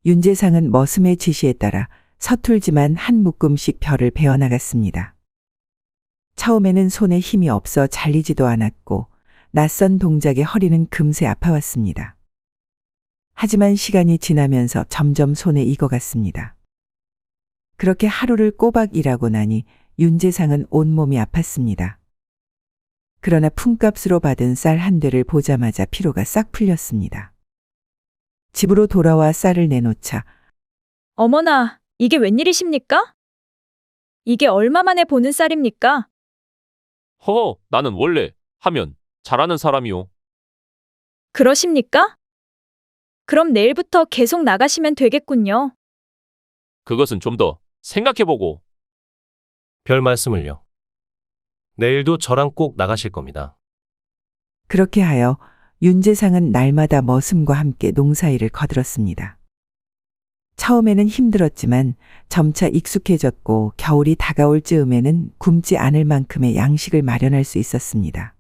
윤재상은 머슴의 지시에 따라 서툴지만 한 묶음씩 별을 베어나갔습니다. 처음에는 손에 힘이 없어 잘리지도 않았고 낯선 동작에 허리는 금세 아파왔습니다. 하지만 시간이 지나면서 점점 손에 익어갔습니다. 그렇게 하루를 꼬박 일하고 나니 윤재상은 온몸이 아팠습니다. 그러나 품값으로 받은 쌀 한 대를 보자마자 피로가 싹 풀렸습니다. 집으로 돌아와 쌀을 내놓자 어머나, 이게 웬일이십니까? 이게 얼마 만에 보는 쌀입니까? 나는 원래 하면 잘하는 사람이오. 그러십니까? 그럼 내일부터 계속 나가시면 되겠군요. 그것은 좀 더 생각해보고. 별 말씀을요. 내일도 저랑 꼭 나가실 겁니다. 그렇게 하여 윤재상은 날마다 머슴과 함께 농사일을 거들었습니다. 처음에는 힘들었지만 점차 익숙해졌고 겨울이 다가올 즈음에는 굶지 않을 만큼의 양식을 마련할 수 있었습니다.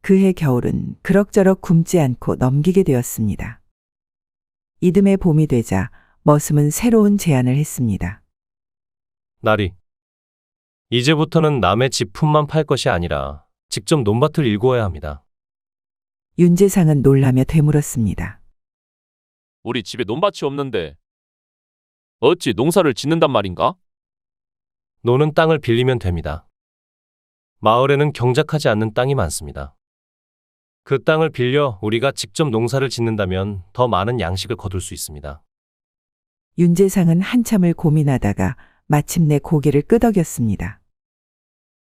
그해 겨울은 그럭저럭 굶지 않고 넘기게 되었습니다. 이듬해 봄이 되자 머슴은 새로운 제안을 했습니다. 나리. 이제부터는 남의 집 품만 팔 것이 아니라 직접 논밭을 일구어야 합니다. 윤재상은 놀라며 되물었습니다. 우리 집에 논밭이 없는데 어찌 농사를 짓는단 말인가? 노는 땅을 빌리면 됩니다. 마을에는 경작하지 않는 땅이 많습니다. 그 땅을 빌려 우리가 직접 농사를 짓는다면 더 많은 양식을 거둘 수 있습니다. 윤재상은 한참을 고민하다가 마침내 고개를 끄덕였습니다.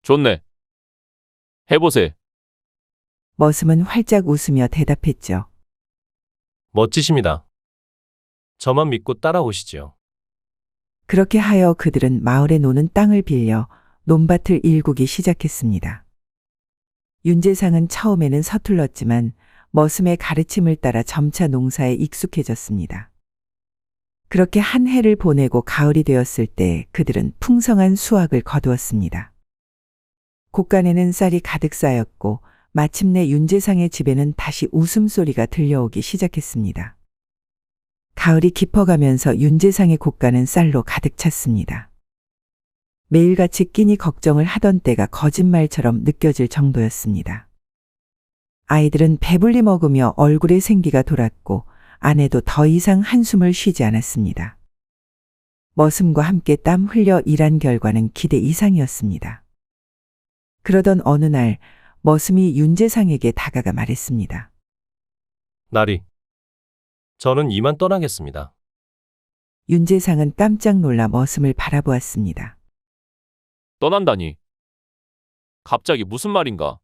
좋네. 해보세. 머슴은 활짝 웃으며 대답했죠. 멋지십니다. 저만 믿고 따라오시지요. 그렇게 하여 그들은 마을에 노는 땅을 빌려 논밭을 일구기 시작했습니다. 윤재상은 처음에는 서툴렀지만 머슴의 가르침을 따라 점차 농사에 익숙해졌습니다. 그렇게 한 해를 보내고 가을이 되었을 때 그들은 풍성한 수확을 거두었습니다. 곳간에는 쌀이 가득 쌓였고 마침내 윤재상의 집에는 다시 웃음소리가 들려오기 시작했습니다. 가을이 깊어가면서 윤재상의 곳간은 쌀로 가득 찼습니다. 매일같이 끼니 걱정을 하던 때가 거짓말처럼 느껴질 정도였습니다. 아이들은 배불리 먹으며 얼굴에 생기가 돌았고 아내도 더 이상 한숨을 쉬지 않았습니다. 머슴과 함께 땀 흘려 일한 결과는 기대 이상이었습니다. 그러던 어느 날 머슴이 윤재상에게 다가가 말했습니다. 나리. 저는 이만 떠나겠습니다. 윤재상은 깜짝 놀라 머슴을 바라보았습니다. 떠난다니. 갑자기 무슨 말인가?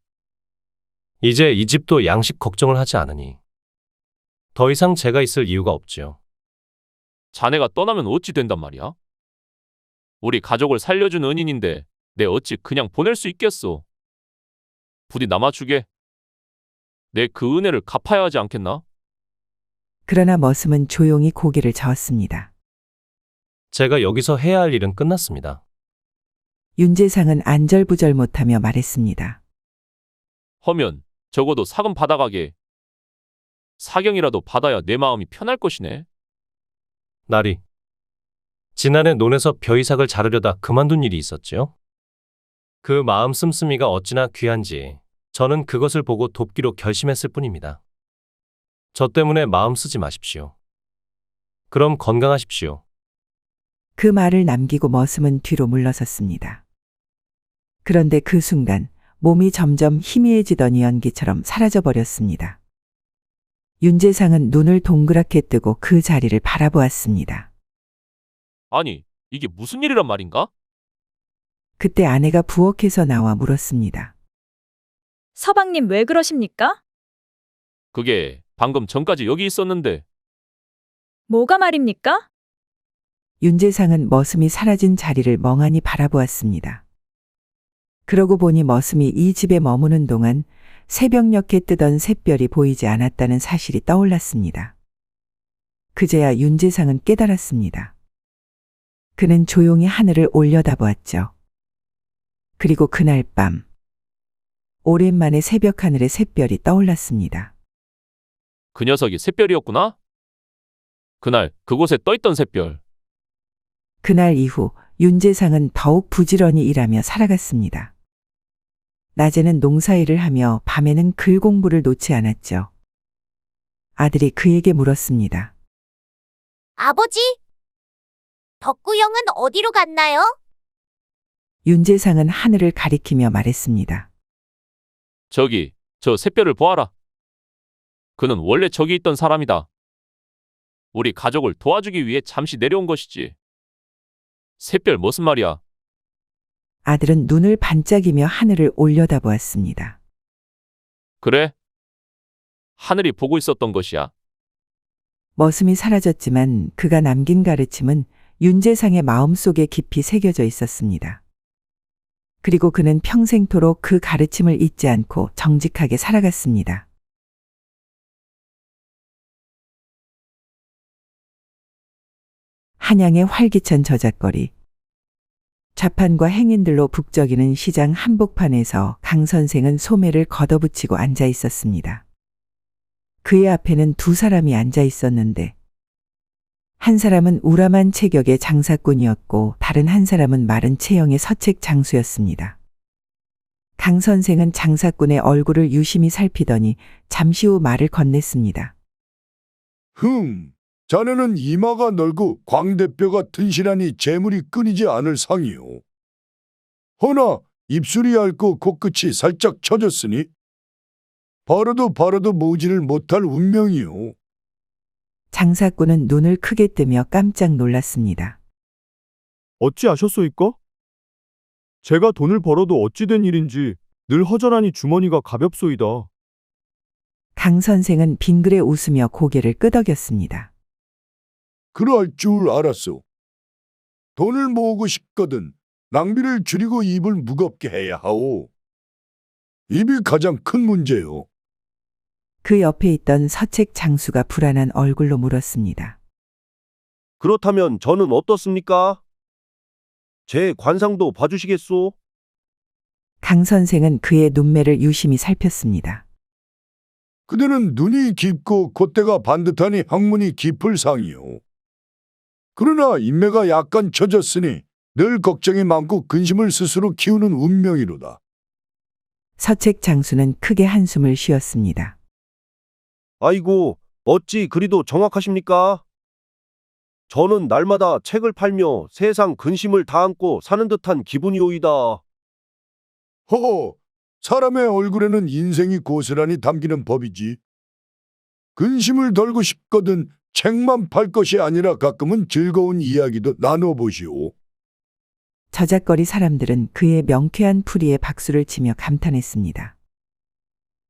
이제 이 집도 양식 걱정을 하지 않으니 더 이상 제가 있을 이유가 없지요. 자네가 떠나면 어찌 된단 말이야? 우리 가족을 살려준 은인인데 내 어찌 그냥 보낼 수 있겠소? 부디 남아주게. 내 그 은혜를 갚아야 하지 않겠나? 그러나 머슴은 조용히 고개를 저었습니다. 제가 여기서 해야 할 일은 끝났습니다. 윤재상은 안절부절 못하며 말했습니다. 허면 적어도 사금 받아가게. 사경이라도 받아야 내 마음이 편할 것이네. 나리. 지난해 논에서 벼이삭을 자르려다 그만둔 일이 있었지요. 그 마음 씀씀이가 어찌나 귀한지 저는 그것을 보고 돕기로 결심했을 뿐입니다. 저 때문에 마음 쓰지 마십시오. 그럼 건강하십시오. 그 말을 남기고 머슴은 뒤로 물러섰습니다. 그런데 그 순간 몸이 점점 희미해지더니 연기처럼 사라져버렸습니다. 윤재상은 눈을 동그랗게 뜨고 그 자리를 바라보았습니다. 아니, 이게 무슨 일이란 말인가? 그때 아내가 부엌에서 나와 물었습니다. 서방님 왜 그러십니까? 그게 방금 전까지 여기 있었는데. 뭐가 말입니까? 윤재상은 머슴이 사라진 자리를 멍하니 바라보았습니다. 그러고 보니 머슴이 이 집에 머무는 동안 새벽녘에 뜨던 샛별이 보이지 않았다는 사실이 떠올랐습니다. 그제야 윤재상은 깨달았습니다. 그는 조용히 하늘을 올려다보았죠. 그리고 그날 밤 오랜만에 새벽 하늘에 샛별이 떠올랐습니다. 그 녀석이 샛별이었구나? 그날 그곳에 떠있던 샛별. 그날 이후 윤재상은 더욱 부지런히 일하며 살아갔습니다. 낮에는 농사일을 하며 밤에는 글 공부를 놓지 않았죠. 아들이 그에게 물었습니다. 아버지, 덕구형은 어디로 갔나요? 윤재상은 하늘을 가리키며 말했습니다. 저기, 저 샛별을 보아라. 그는 원래 저기 있던 사람이다. 우리 가족을 도와주기 위해 잠시 내려온 것이지. 샛별 무슨 말이야? 아들은 눈을 반짝이며 하늘을 올려다보았습니다. 그래? 하늘이 보고 있었던 것이야. 머슴이 사라졌지만 그가 남긴 가르침은 윤재상의 마음속에 깊이 새겨져 있었습니다. 그리고 그는 평생토록 그 가르침을 잊지 않고 정직하게 살아갔습니다. 한양의 활기찬 저잣거리. 좌판과 행인들로 북적이는 시장 한복판에서 강 선생은 소매를 걷어붙이고 앉아 있었습니다. 그의 앞에는 두 사람이 앉아 있었는데 한 사람은 우람한 체격의 장사꾼이었고 다른 한 사람은 마른 체형의 서책 장수였습니다. 강 선생은 장사꾼의 얼굴을 유심히 살피더니 잠시 후 말을 건넸습니다. 자네는 이마가 넓고 광대뼈가 튼실하니 재물이 끊이지 않을 상이요. 허나 입술이 얇고 코끝이 살짝 처졌으니 바라도 모으지를 못할 운명이요. 장사꾼은 눈을 크게 뜨며 깜짝 놀랐습니다. 어찌 아셨소이까? 제가 돈을 벌어도 어찌 된 일인지 늘 허전하니 주머니가 가볍소이다. 강 선생은 빙그레 웃으며 고개를 끄덕였습니다. 그럴 줄 알았소. 돈을 모으고 싶거든 낭비를 줄이고 입을 무겁게 해야 하오. 입이 가장 큰 문제요. 그 옆에 있던 서책 장수가 불안한 얼굴로 물었습니다. 그렇다면 저는 어떻습니까? 제 관상도 봐주시겠소? 강 선생은 그의 눈매를 유심히 살폈습니다. 그대는 눈이 깊고 콧대가 반듯하니 학문이 깊을 상이요. 그러나 인매가 약간 처졌으니 늘 걱정이 많고 근심을 스스로 키우는 운명이로다. 서책 장수는 크게 한숨을 쉬었습니다. 아이고, 어찌 그리도 정확하십니까? 저는 날마다 책을 팔며 세상 근심을 다 안고 사는 듯한 기분이오이다. 허허, 사람의 얼굴에는 인생이 고스란히 담기는 법이지. 근심을 덜고 싶거든 책만 팔 것이 아니라 가끔은 즐거운 이야기도 나눠보시오. 저잣거리 사람들은 그의 명쾌한 풀이에 박수를 치며 감탄했습니다.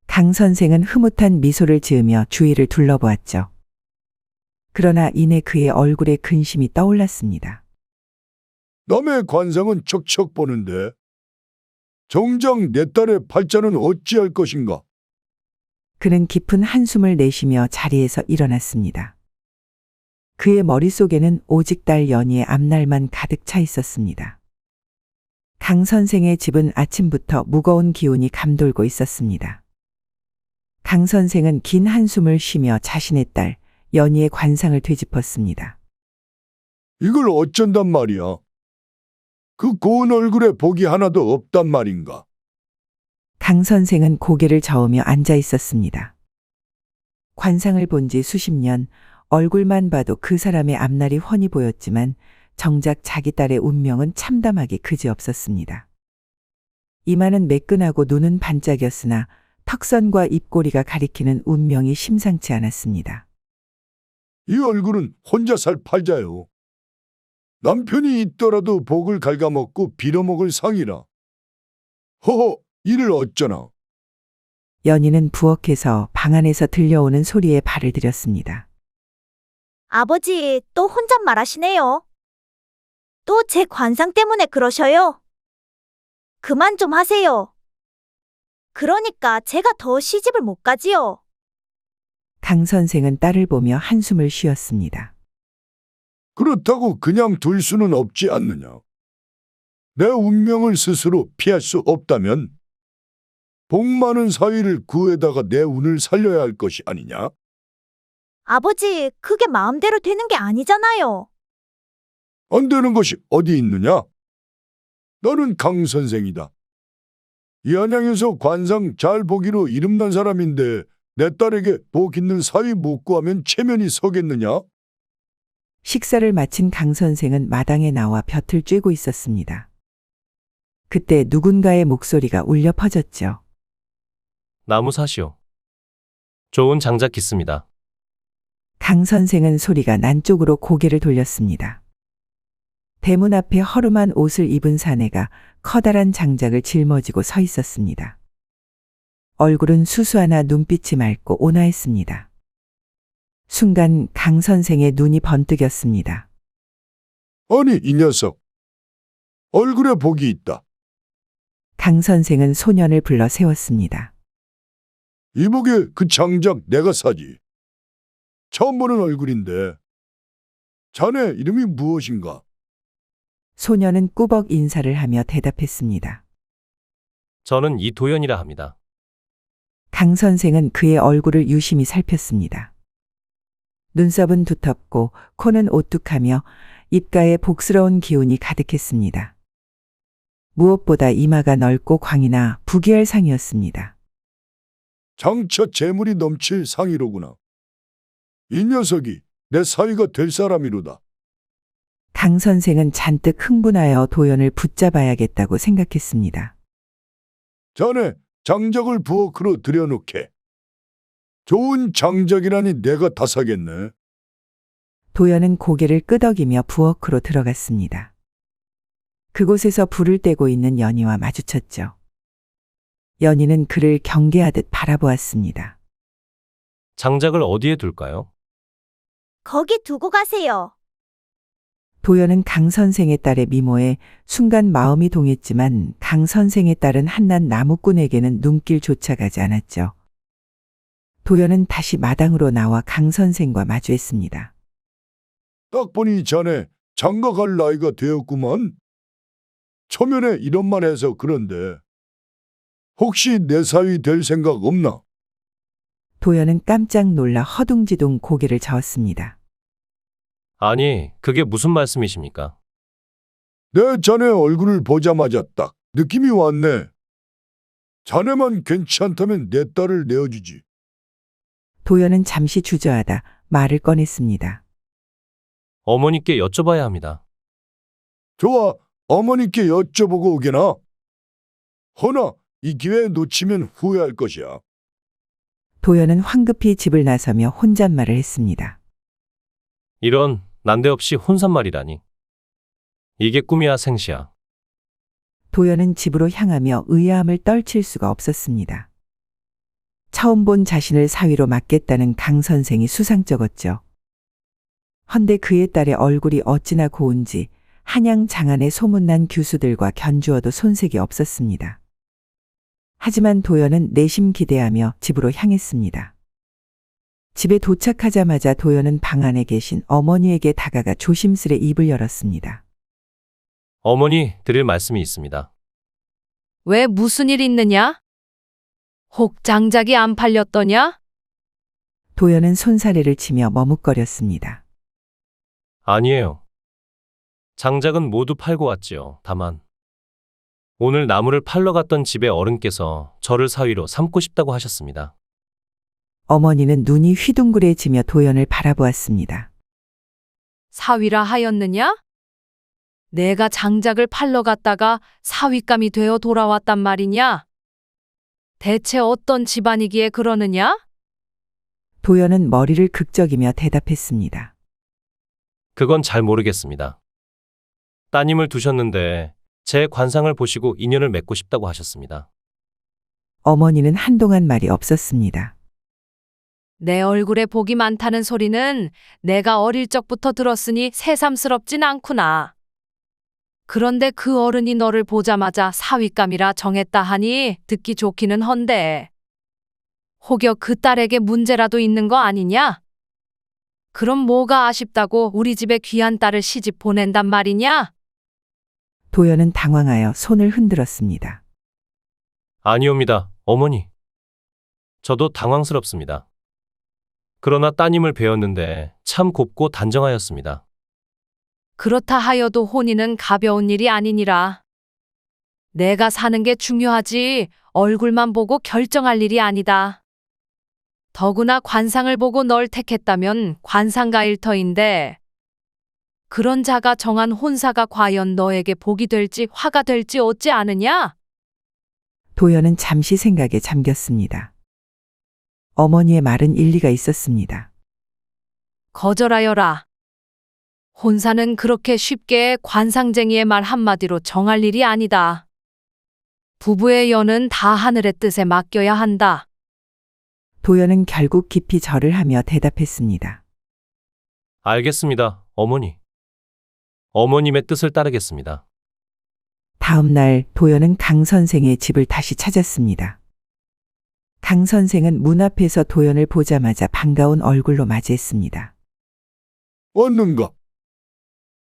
강 선생은 흐뭇한 미소를 지으며 주위를 둘러보았죠. 그러나 이내 그의 얼굴에 근심이 떠올랐습니다. 남의 관상은 척척 보는데 정작 내 딸의 팔자는 어찌할 것인가? 그는 깊은 한숨을 내쉬며 자리에서 일어났습니다. 그의 머릿속에는 오직 딸 연희의 앞날만 가득 차 있었습니다. 강 선생의 집은 아침부터 무거운 기운이 감돌고 있었습니다. 강 선생은 긴 한숨을 쉬며 자신의 딸 연희의 관상을 되짚었습니다. 이걸 어쩐단 말이야? 그 고운 얼굴에 복이 하나도 없단 말인가? 강 선생은 고개를 저으며 앉아 있었습니다. 관상을 본 지 수십 년, 얼굴만 봐도 그 사람의 앞날이 훤히 보였지만 정작 자기 딸의 운명은 참담하기 그지없었습니다. 이마는 매끈하고 눈은 반짝였으나 턱선과 입꼬리가 가리키는 운명이 심상치 않았습니다. 이 얼굴은 혼자 살 팔자요. 남편이 있더라도 복을 갉아먹고 빌어먹을 상이라. 허허, 이를 어쩌나. 연희는 부엌에서 방 안에서 들려오는 소리에 발을 들였습니다. 아버지, 또 혼잣말하시네요. 또 제 관상 때문에 그러셔요. 그만 좀 하세요. 그러니까 제가 더 시집을 못 가지요. 강 선생은 딸을 보며 한숨을 쉬었습니다. 그렇다고 그냥 둘 수는 없지 않느냐. 내 운명을 스스로 피할 수 없다면 복 많은 사위를 구해다가 내 운을 살려야 할 것이 아니냐? 아버지, 그게 마음대로 되는 게 아니잖아요. 안 되는 것이 어디 있느냐? 너는 강 선생이다. 이 안양에서 관상 잘 보기로 이름난 사람인데 내 딸에게 복 있는 사위 못 구하면 체면이 서겠느냐? 식사를 마친 강 선생은 마당에 나와 볕을 쬐고 있었습니다. 그때 누군가의 목소리가 울려 퍼졌죠. 나무 사시오. 좋은 장작 있습니다. 강 선생은 소리가 난 쪽으로 고개를 돌렸습니다. 대문 앞에 허름한 옷을 입은 사내가 커다란 장작을 짊어지고 서 있었습니다. 얼굴은 수수하나 눈빛이 맑고 온화했습니다. 순간 강 선생의 눈이 번뜩였습니다. 아니, 이 녀석. 얼굴에 복이 있다. 강 선생은 소년을 불러 세웠습니다. 이복의 그 장작 내가 사지. 처음 보는 얼굴인데. 자네 이름이 무엇인가? 소년은 꾸벅 인사를 하며 대답했습니다. 저는 이도현이라 합니다. 강 선생은 그의 얼굴을 유심히 살폈습니다. 눈썹은 두텁고 코는 오뚝하며 입가에 복스러운 기운이 가득했습니다. 무엇보다 이마가 넓고 광이나 부귀할 상이었습니다. 장차 재물이 넘칠 상이로구나. 이 녀석이 내 사위가 될 사람이로다. 강 선생은 잔뜩 흥분하여 도연을 붙잡아야겠다고 생각했습니다. 자네 장작을 부엌으로 들여놓게. 좋은 장작이라니 내가 다 사겠네. 도연은 고개를 끄덕이며 부엌으로 들어갔습니다. 그곳에서 불을 떼고 있는 연희와 마주쳤죠. 연희는 그를 경계하듯 바라보았습니다. 장작을 어디에 둘까요? 거기 두고 가세요. 도연은 강 선생의 딸의 미모에 순간 마음이 동했지만 강 선생의 딸은 한낱 나무꾼에게는 눈길조차 가지 않았죠. 도연은 다시 마당으로 나와 강 선생과 마주했습니다. 딱 보니 자네 장가갈 나이가 되었구만. 초면에 이런 말 해서 그런데 혹시 내 사위 될 생각 없나? 도연은 깜짝 놀라 허둥지둥 고개를 저었습니다. 아니, 그게 무슨 말씀이십니까? 내 자네 얼굴을 보자마자 딱 느낌이 왔네. 자네만 괜찮다면 내 딸을 내어주지. 도연은 잠시 주저하다 말을 꺼냈습니다. 어머니께 여쭤봐야 합니다. 좋아, 어머니께 여쭤보고 오게나. 허나 이 기회 놓치면 후회할 것이야. 도연은 황급히 집을 나서며 혼잣말을 했습니다. 이런 난데없이 혼잣말이라니. 이게 꿈이야 생시야. 도연은 집으로 향하며 의아함을 떨칠 수가 없었습니다. 처음 본 자신을 사위로 맡겠다는 강 선생이 수상쩍었죠. 헌데 그의 딸의 얼굴이 어찌나 고운지 한양 장안의 소문난 교수들과 견주어도 손색이 없었습니다. 하지만 도연은 내심 기대하며 집으로 향했습니다. 집에 도착하자마자 도연은 방 안에 계신 어머니에게 다가가 조심스레 입을 열었습니다. 어머니 드릴 말씀이 있습니다. 왜 무슨 일 있느냐? 혹 장작이 안 팔렸더냐? 도연은 손사래를 치며 머뭇거렸습니다. 아니에요. 장작은 모두 팔고 왔지요. 다만 오늘 나무를 팔러 갔던 집의 어른께서 저를 사위로 삼고 싶다고 하셨습니다. 어머니는 눈이 휘둥그레지며 도연을 바라보았습니다. 사위라 하였느냐? 내가 장작을 팔러 갔다가 사위감이 되어 돌아왔단 말이냐? 대체 어떤 집안이기에 그러느냐? 도연은 머리를 극적이며 대답했습니다. 그건 잘 모르겠습니다. 따님을 두셨는데 제 관상을 보시고 인연을 맺고 싶다고 하셨습니다. 어머니는 한동안 말이 없었습니다. 내 얼굴에 복이 많다는 소리는 내가 어릴 적부터 들었으니 새삼스럽진 않구나. 그런데 그 어른이 너를 보자마자 사위감이라 정했다 하니 듣기 좋기는 헌데 혹여 그 딸에게 문제라도 있는 거 아니냐? 그럼 뭐가 아쉽다고 우리 집에 귀한 딸을 시집 보낸단 말이냐? 도연은 당황하여 손을 흔들었습니다. 아니옵니다, 어머니. 저도 당황스럽습니다. 그러나 따님을 배웠는데 참 곱고 단정하였습니다. 그렇다 하여도 혼인은 가벼운 일이 아니니라. 내가 사는 게 중요하지 얼굴만 보고 결정할 일이 아니다. 더구나 관상을 보고 널 택했다면 관상가일 터인데 그런 자가 정한 혼사가 과연 너에게 복이 될지 화가 될지 어찌 아느냐? 도연은 잠시 생각에 잠겼습니다. 어머니의 말은 일리가 있었습니다. 거절하여라. 혼사는 그렇게 쉽게 관상쟁이의 말 한마디로 정할 일이 아니다. 부부의 연은 다 하늘의 뜻에 맡겨야 한다. 도연은 결국 깊이 절을 하며 대답했습니다. 알겠습니다, 어머니. 어머님의 뜻을 따르겠습니다. 다음 날 도연은 강 선생의 집을 다시 찾았습니다. 강 선생은 문 앞에서 도연을 보자마자 반가운 얼굴로 맞이했습니다. 왔는가?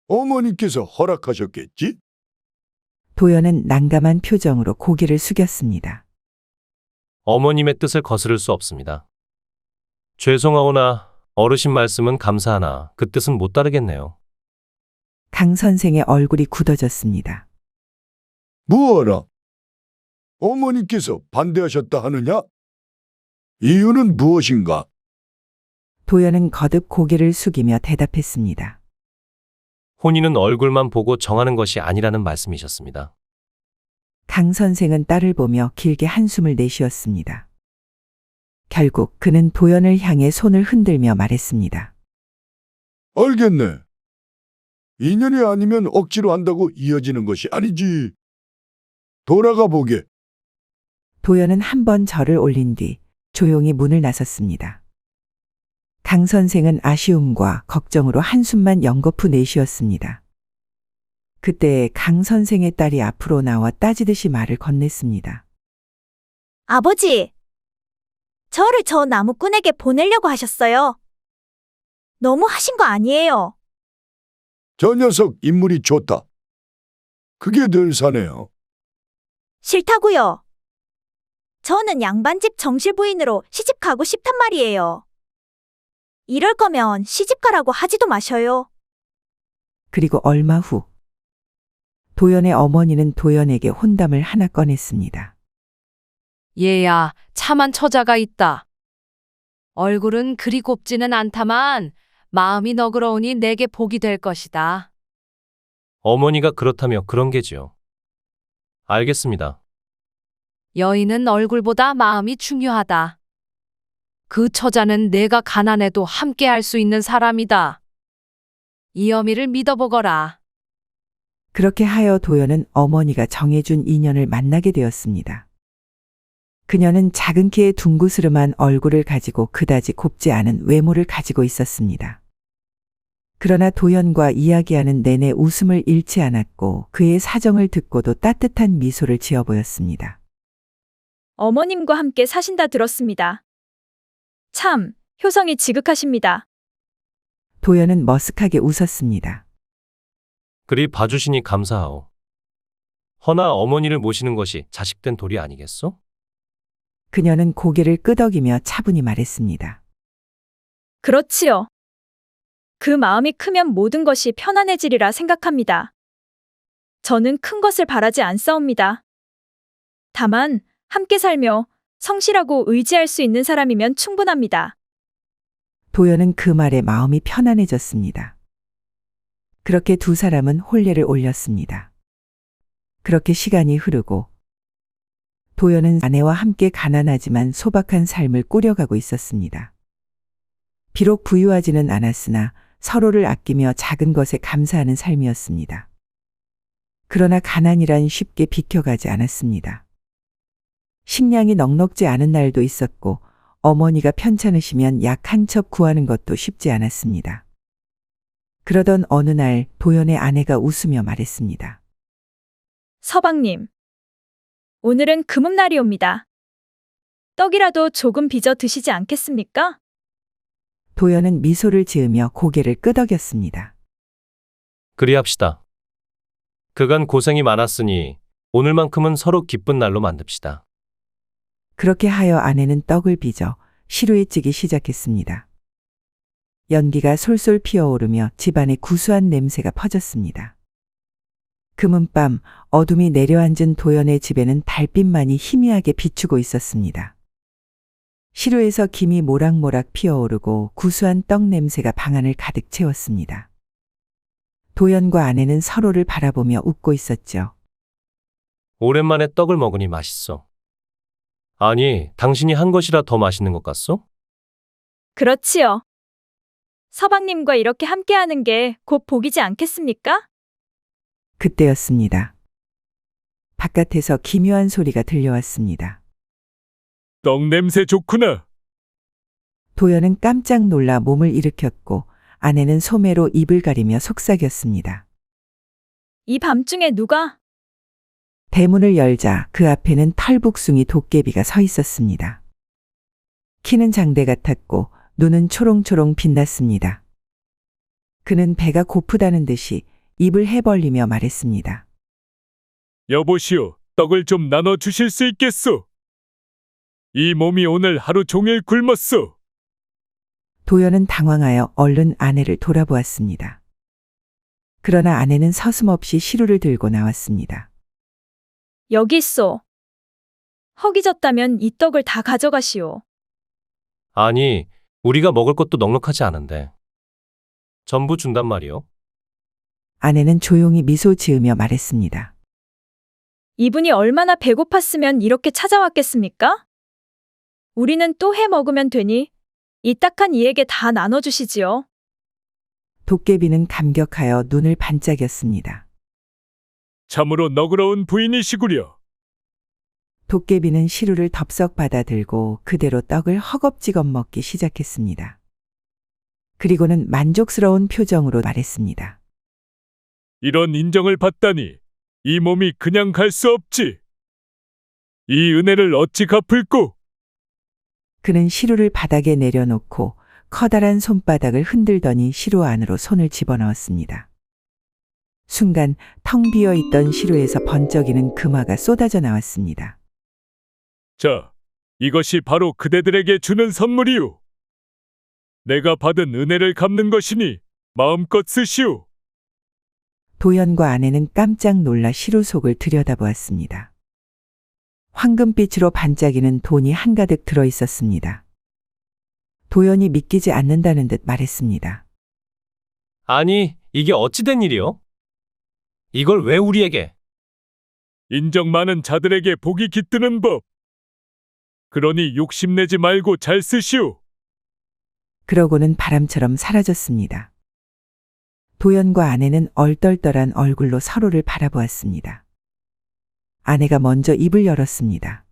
어머니께서 허락하셨겠지? 도연은 난감한 표정으로 고개를 숙였습니다. 어머님의 뜻을 거스를 수 없습니다. 죄송하오나 어르신 말씀은 감사하나 그 뜻은 못 따르겠네요. 강 선생의 얼굴이 굳어졌습니다. 뭐하라? 어머니께서 반대하셨다 하느냐? 이유는 무엇인가? 도연은 거듭 고개를 숙이며 대답했습니다. 혼인은 얼굴만 보고 정하는 것이 아니라는 말씀이셨습니다. 강 선생은 딸을 보며 길게 한숨을 내쉬었습니다. 결국 그는 도연을 향해 손을 흔들며 말했습니다. 알겠네. 인연이 아니면 억지로 한다고 이어지는 것이 아니지. 돌아가 보게. 도연은 한 번 절을 올린 뒤 조용히 문을 나섰습니다. 강 선생은 아쉬움과 걱정으로 한숨만 연거푸 내쉬었습니다. 그때 강 선생의 딸이 앞으로 나와 따지듯이 말을 건넸습니다. 아버지, 저를 저 나무꾼에게 보내려고 하셨어요. 너무 하신 거 아니에요? 저 녀석 인물이 좋다. 그게 늘 사네요. 싫다고요. 저는 양반집 정실 부인으로 시집 가고 싶단 말이에요. 이럴 거면 시집 가라고 하지도 마셔요. 그리고 얼마 후 도연의 어머니는 도연에게 혼담을 하나 꺼냈습니다. 얘야, 참한 처자가 있다. 얼굴은 그리 곱지는 않다만 마음이 너그러우니 내게 복이 될 것이다. 어머니가 그렇다며 그런 게지요. 알겠습니다. 여인은 얼굴보다 마음이 중요하다. 그 처자는 내가 가난해도 함께 할 수 있는 사람이다. 이 어미를 믿어보거라. 그렇게 하여 도연은 어머니가 정해준 인연을 만나게 되었습니다. 그녀는 작은 키에 둥구스름한 얼굴을 가지고 그다지 곱지 않은 외모를 가지고 있었습니다. 그러나 도연과 이야기하는 내내 웃음을 잃지 않았고 그의 사정을 듣고도 따뜻한 미소를 지어 보였습니다. 어머님과 함께 사신다 들었습니다. 참, 효성이 지극하십니다. 도연은 머쓱하게 웃었습니다. 그리 봐주시니 감사하오. 허나 어머니를 모시는 것이 자식된 도리 아니겠소? 그녀는 고개를 끄덕이며 차분히 말했습니다. 그렇지요. 그 마음이 크면 모든 것이 편안해지리라 생각합니다. 저는 큰 것을 바라지 않사옵니다. 다만 함께 살며 성실하고 의지할 수 있는 사람이면 충분합니다. 도연은 그 말에 마음이 편안해졌습니다. 그렇게 두 사람은 혼례를 올렸습니다. 그렇게 시간이 흐르고 도연은 아내와 함께 가난하지만 소박한 삶을 꾸려가고 있었습니다. 비록 부유하지는 않았으나 서로를 아끼며 작은 것에 감사하는 삶이었습니다. 그러나 가난이란 쉽게 비켜가지 않았습니다. 식량이 넉넉지 않은 날도 있었고 어머니가 편찮으시면 약 한 첩 구하는 것도 쉽지 않았습니다. 그러던 어느 날 도연의 아내가 웃으며 말했습니다. 서방님, 오늘은 금음날이옵니다. 떡이라도 조금 빚어 드시지 않겠습니까? 도연은 미소를 지으며 고개를 끄덕였습니다. 그리합시다. 그간 고생이 많았으니 오늘만큼은 서로 기쁜 날로 만듭시다. 그렇게 하여 아내는 떡을 빚어 시루에 찌기 시작했습니다. 연기가 솔솔 피어오르며 집안에 구수한 냄새가 퍼졌습니다. 금은밤 어둠이 내려앉은 도연의 집에는 달빛만이 희미하게 비추고 있었습니다. 시루에서 김이 모락모락 피어오르고 구수한 떡 냄새가 방안을 가득 채웠습니다. 도연과 아내는 서로를 바라보며 웃고 있었죠. 오랜만에 떡을 먹으니 맛있어. 아니, 당신이 한 것이라 더 맛있는 것 같소? 그렇지요. 서방님과 이렇게 함께하는 게 곧 복이지 않겠습니까? 그때였습니다. 바깥에서 기묘한 소리가 들려왔습니다. 떡 냄새 좋구나. 도연은 깜짝 놀라 몸을 일으켰고 아내는 소매로 입을 가리며 속삭였습니다. 이 밤중에 누가? 대문을 열자 그 앞에는 털북숭이 도깨비가 서 있었습니다. 키는 장대 같았고 눈은 초롱초롱 빛났습니다. 그는 배가 고프다는 듯이 입을 해벌리며 말했습니다. 여보시오, 떡을 좀 나눠 주실 수 있겠소? 이 몸이 오늘 하루 종일 굶었소. 도연은 당황하여 얼른 아내를 돌아보았습니다. 그러나 아내는 서슴없이 시루를 들고 나왔습니다. 여기 있어. 허기졌다면 이 떡을 다 가져가시오. 아니, 우리가 먹을 것도 넉넉하지 않은데. 전부 준단 말이요. 아내는 조용히 미소 지으며 말했습니다. 이분이 얼마나 배고팠으면 이렇게 찾아왔겠습니까? 우리는 또 해 먹으면 되니 이 딱한 이에게 다 나눠주시지요. 도깨비는 감격하여 눈을 반짝였습니다. 참으로 너그러운 부인이시구려. 도깨비는 시루를 덥석 받아들고 그대로 떡을 허겁지겁 먹기 시작했습니다. 그리고는 만족스러운 표정으로 말했습니다. 이런 인정을 받다니 이 몸이 그냥 갈 수 없지. 이 은혜를 어찌 갚을꼬? 그는 시루를 바닥에 내려놓고 커다란 손바닥을 흔들더니 시루 안으로 손을 집어넣었습니다. 순간 텅 비어 있던 시루에서 번쩍이는 금화가 쏟아져 나왔습니다. 자, 이것이 바로 그대들에게 주는 선물이오. 내가 받은 은혜를 갚는 것이니 마음껏 쓰시오. 도연과 아내는 깜짝 놀라 시루 속을 들여다보았습니다. 황금빛으로 반짝이는 돈이 한가득 들어 있었습니다. 도연이 믿기지 않는다는 듯 말했습니다. 아니, 이게 어찌 된 일이요? 이걸 왜 우리에게? 인정 많은 자들에게 복이 깃드는 법. 그러니 욕심내지 말고 잘 쓰시오. 그러고는 바람처럼 사라졌습니다. 도연과 아내는 얼떨떨한 얼굴로 서로를 바라보았습니다. 아내가 먼저 입을 열었습니다.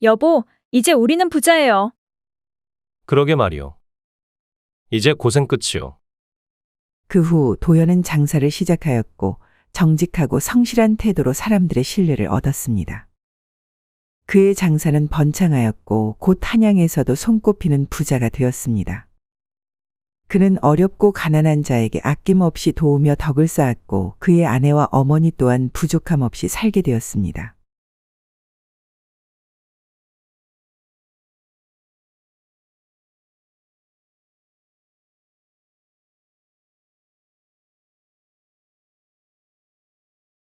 여보, 이제 우리는 부자예요. 그러게 말이요. 이제 고생 끝이요. 그 후 도연은 장사를 시작하였고 정직하고 성실한 태도로 사람들의 신뢰를 얻었습니다. 그의 장사는 번창하였고 곧 한양에서도 손꼽히는 부자가 되었습니다. 그는 어렵고 가난한 자에게 아낌없이 도우며 덕을 쌓았고 그의 아내와 어머니 또한 부족함 없이 살게 되었습니다.